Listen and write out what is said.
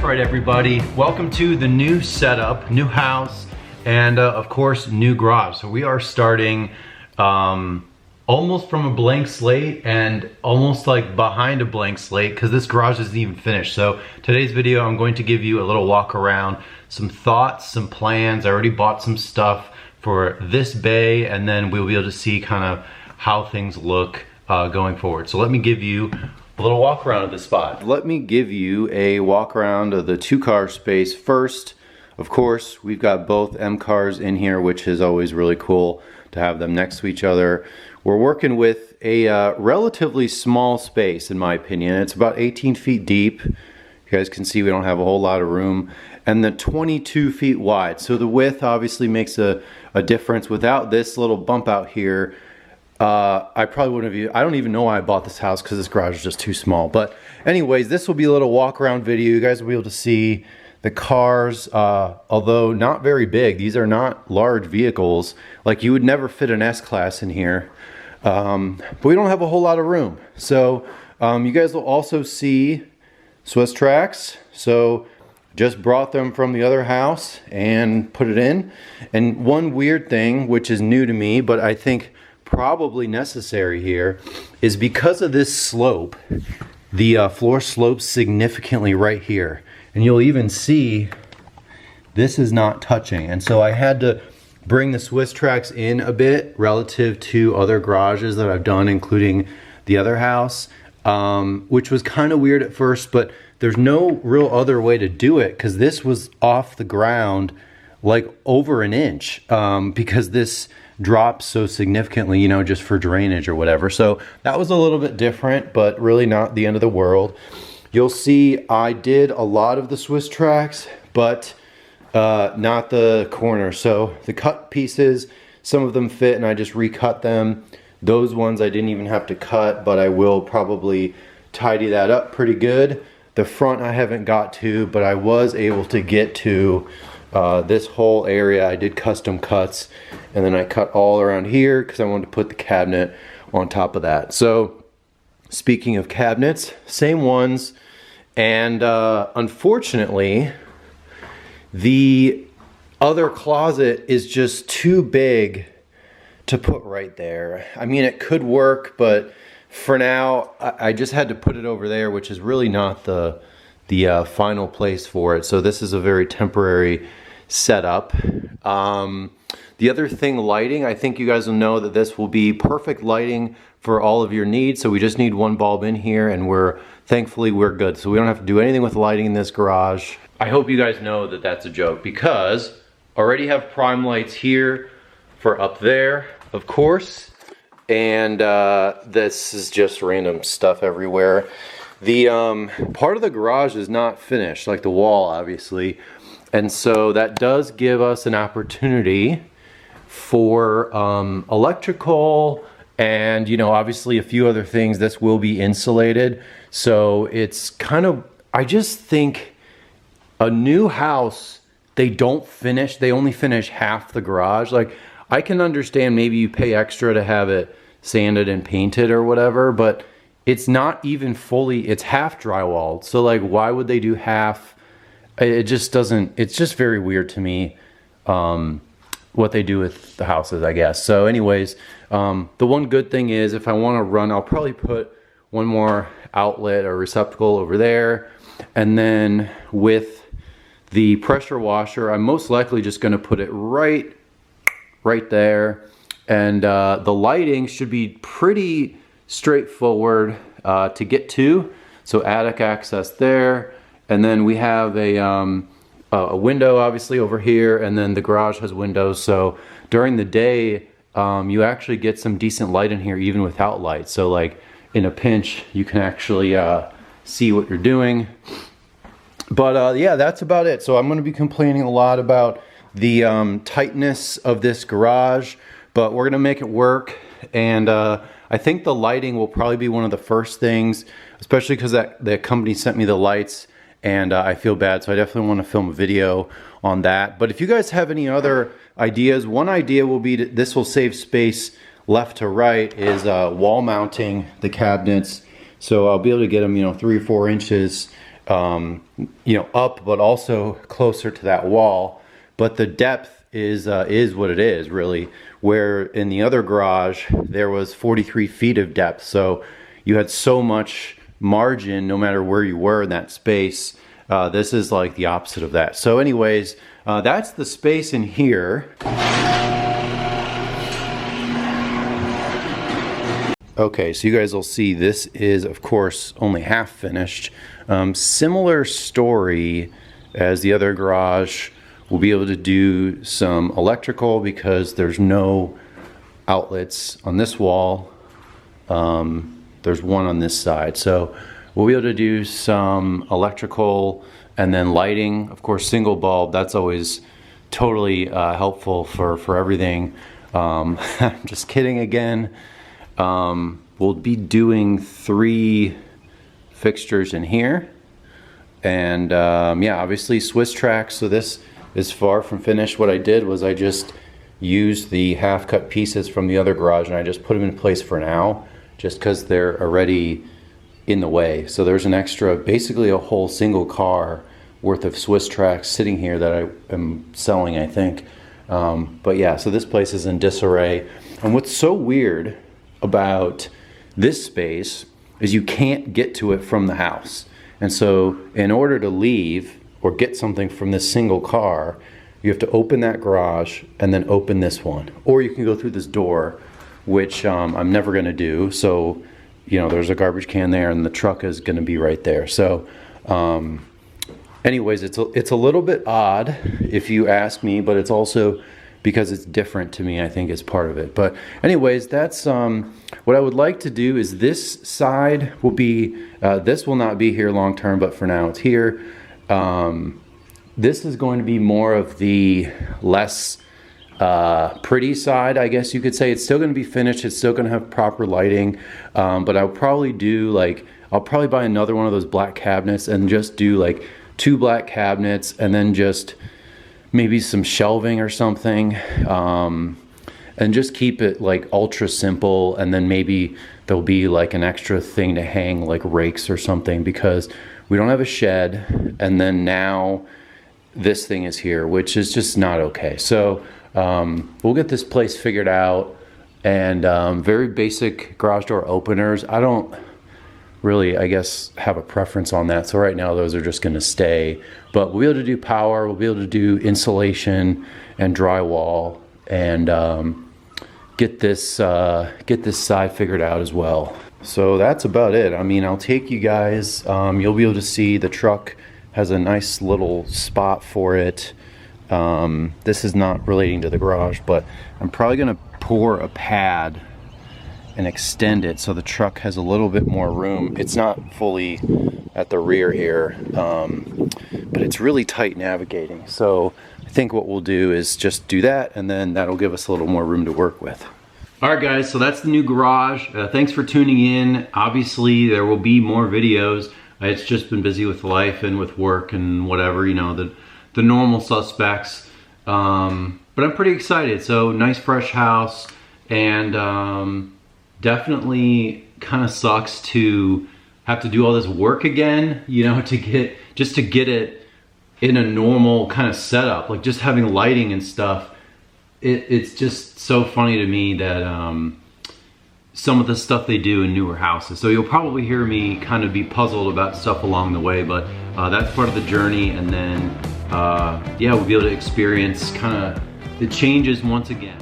Alright everybody, welcome to the new setup, new house, and of course new garage. So we are starting almost from a blank slate and almost like behind a blank slate because this garage isn't even finished. So today's video I'm going to give you a little walk around, some thoughts, some plans. I already bought some stuff for this bay, and then we'll be able to see kind of how things look going forward. So let me give you a little walk around of the spot. Let me give you a walk around of the two-car space first. Of course, we've got both M cars in here, which is always really cool to have them next to each other. We're working with a relatively small space, in my opinion. It's about 18 feet deep. You guys can see we don't have a whole lot of room. And then 22 feet wide. So the width obviously makes a difference. Without this little bump out here, I probably wouldn't have, I don't even know why I bought this house because this garage is just too small. But anyways, this will be a little walk around video. You guys will be able to see the cars, although not very big. These are not large vehicles. Like you would never fit an S-Class in here. But we don't have a whole lot of room. So you guys will also see Swiss tracks. So just brought them from the other house and put it in. And one weird thing, which is new to me, but I think probably necessary here, is because of this slope, the floor slopes significantly right here. And you'll even see this is not touching. And so I had to bring the Swiss tracks in a bit relative to other garages that I've done, including the other house, which was kind of weird at first, but there's no real other way to do it because this was off the ground like over an inch, because this drops so significantly, you know, just for drainage or whatever. So that was a little bit different, but really not the end of the world. You'll see I did a lot of the Swiss tracks, but not the corner. So the cut pieces, some of them fit and I just recut them. Those ones I didn't even have to cut, but I will probably tidy that up pretty good. The front I haven't got to, but I was able to get to this whole area. I did custom cuts, and then I cut all around here because I wanted to put the cabinet on top of that. So speaking of cabinets, same ones, and unfortunately the other closet is just too big to put right there. I mean, it could work, but for now I just had to put it over there, which is really not the final place for it. So this is a very temporary setup. The other thing, lighting, I think you guys will know that this will be perfect lighting for all of your needs. So we just need one bulb in here, and thankfully we're good. So we don't have to do anything with lighting in this garage. I hope you guys know that that's a joke, because I already have prime lights here for up there, of course. And this is just random stuff everywhere. The part of the garage is not finished, like the wall, obviously. And so that does give us an opportunity for electrical and, you know, obviously a few other things. This will be insulated. So it's kind of, I just think a new house, they only finish half the garage. Like, I can understand maybe you pay extra to have it sanded and painted or whatever, but it's not even fully, it's half drywalled. So like, why would they do half? It just doesn't, it's just very weird to me what they do with the houses, I guess. So anyways, the one good thing is if I want to run, I'll probably put one more outlet or receptacle over there. And then with the pressure washer, I'm most likely just going to put it right there. And the lighting should be pretty straightforward to get to. So attic access there. And then we have a window obviously over here, and then the garage has windows. So during the day, you actually get some decent light in here even without light. So like in a pinch, you can actually see what you're doing. But yeah, that's about it. So I'm going to be complaining a lot about the tightness of this garage, but we're going to make it work. And I think the lighting will probably be one of the first things, especially because the company sent me the lights. And I feel bad, so I definitely want to film a video on that. But if you guys have any other ideas, one idea will be this will save space left to right, is wall mounting the cabinets. So I'll be able to get them, you know, 3 or 4 inches you know, up, but also closer to that wall. But the depth is what it is, really. Where in the other garage, there was 43 feet of depth. So you had so much margin no matter where you were in that space. This is like the opposite of that. So anyways, that's the space in here. Okay, so you guys will see this is, of course, only half finished. Similar story as the other garage. We'll be able to do some electrical because there's no outlets on this wall. There's one on this side. So we'll be able to do some electrical and then lighting. Of course, single bulb, that's always totally helpful for everything. I'm just kidding again. We'll be doing 3 fixtures in here, and yeah, obviously Swiss tracks. So this is far from finished. What I did was I just used the half cut pieces from the other garage and I just put them in place for now, just because they're already in the way. So there's an extra, basically a whole single car worth of Swiss tracks sitting here that I am selling, I think. But yeah, so this place is in disarray. And what's so weird about this space is you can't get to it from the house. And so in order to leave or get something from this single car, you have to open that garage and then open this one. Or you can go through this door, which I'm never gonna do. So, you know, there's a garbage can there and the truck is gonna be right there. So anyways, it's a little bit odd if you ask me, but it's also because it's different to me, I think, is part of it. But anyways, that's what I would like to do. Is this side will be, this will not be here long term, but for now it's here. This is going to be more of the less pretty side, I guess you could say. It's still going to be finished, it's still going to have proper lighting, but I'll probably do like, I'll probably buy another one of those black cabinets and just do like 2 black cabinets and then just maybe some shelving or something, and just keep it like ultra simple. And then maybe there'll be like an extra thing to hang, like rakes or something, because we don't have a shed. And then now this thing is here, which is just not okay. So we'll get this place figured out. And very basic garage door openers. I don't really, I guess, have a preference on that. So right now those are just gonna stay, but we'll be able to do power, we'll be able to do insulation and drywall, and get this side figured out as well. So that's about it. I mean, I'll take you guys, you'll be able to see the truck has a nice little spot for it. This is not relating to the garage, but I'm probably gonna pour a pad and extend it so the truck has a little bit more room. It's not fully at the rear here, but it's really tight navigating. So I think what we'll do is just do that, and then that'll give us a little more room to work with. All right guys, so that's the new garage. Thanks for tuning in. Obviously there will be more videos. It's just been busy with life and with work and whatever, you know, the normal suspects. But I'm pretty excited. So nice fresh house, and definitely kind of sucks to have to do all this work again, you know, to get it in a normal kind of setup, like just having lighting and stuff. It's just so funny to me that some of the stuff they do in newer houses. So you'll probably hear me kind of be puzzled about stuff along the way, but that's part of the journey. And then yeah, we'll be able to experience kind of the changes once again.